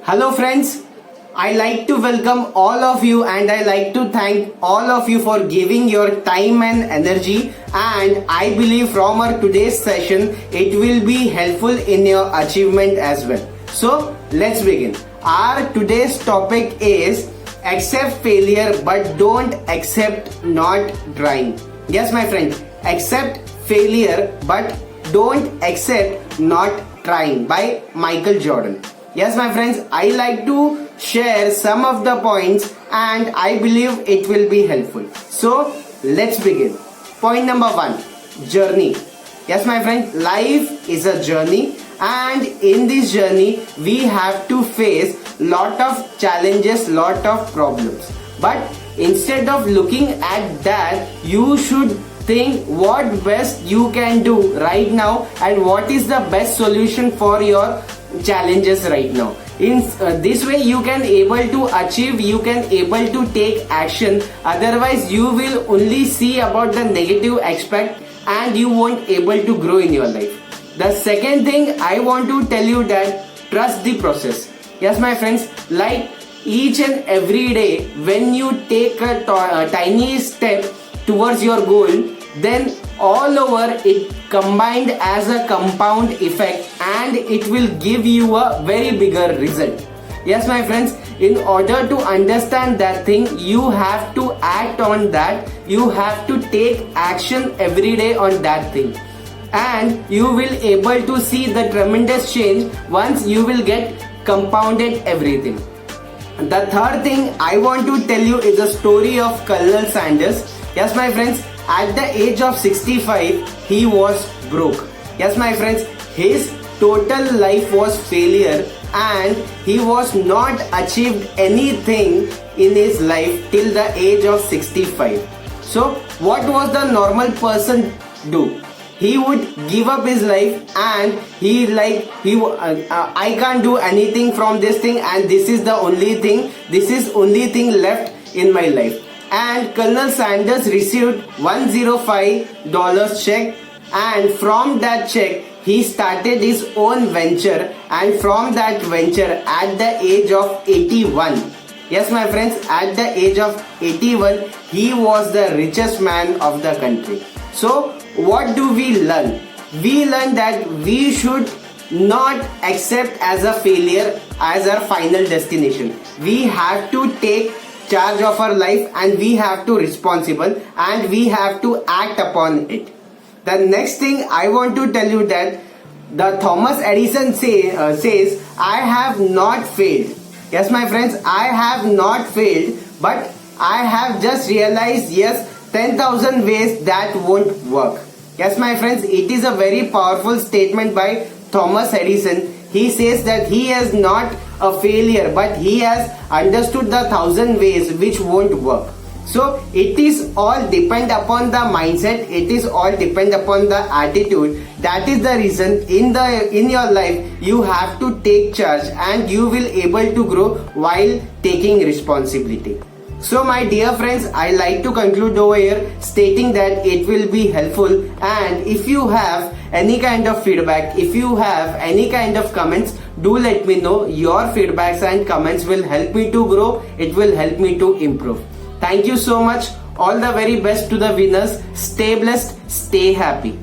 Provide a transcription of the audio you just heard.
Hello friends, I like to welcome all of you and I like to thank all of you for giving your time and energy, and I believe from our today's session it will be helpful in your achievement as well. So let's begin. Our today's topic is accept failure but don't accept not trying. Yes my friend, accept failure but don't accept not trying by Michael Jordan. Yes my friends, I like to share some of the points and I believe it will be helpful. So let's begin. Point number 1, journey. Yes my friend, life is a journey, and in this journey we have to face lot of challenges, lot of problems. But instead of looking at that, you should think what best you can do right now and what is the best solution for your challenges right now. In this way you can able to achieve, you can able to take action. Otherwise you will only see about the negative aspect and you won't able to grow in your life. The second thing I want to tell you that trust the process. Yes my friends, like each and every day when you take a tiny step towards your goal, then all over it combined as a compound effect and it will give you a very bigger result. Yes my friends, in order to understand that thing, you have to act on that, you have to take action every day on that thing, and you will able to see the tremendous change once you will get compounded everything. The third thing I want to tell you is a story of Colonel Sanders. Yes my friends, at the age of 65 he was broke. Yes my friends, his total life was failure and he was not achieved anything in his life till the age of 65. So what was the normal person do? He would give up his life and I can't do anything from this thing and this is only thing left in my life. And Colonel Sanders received $105 check, and from that check he started his own venture, and from that venture at the age of 81, yes my friends, at the age of 81 he was the richest man of the country. So what do we learn? We learn that we should not accept as a failure as our final destination. We have to take charge of our life and we have to responsible and we have to act upon it. The next thing I want to tell you that the Thomas Edison says I have not failed. Yes my friends, I have not failed, but I have just realized 10,000 ways that won't work. Yes my friends, it is a very powerful statement by Thomas Edison. He says that he is not a failure but he has understood the 1,000 ways which won't work. So it is all depend upon the mindset, it is all depend upon the attitude. That is the reason in your life you have to take charge and you will able to grow while taking responsibility. So my dear friends, I like to conclude over here stating that it will be helpful, and if you have any kind of feedback, if you have any kind of comments, do let me know. Your feedbacks and comments will help me to grow, it will help me to improve. Thank you so much. All the very best to the winners. Stay blessed, stay happy.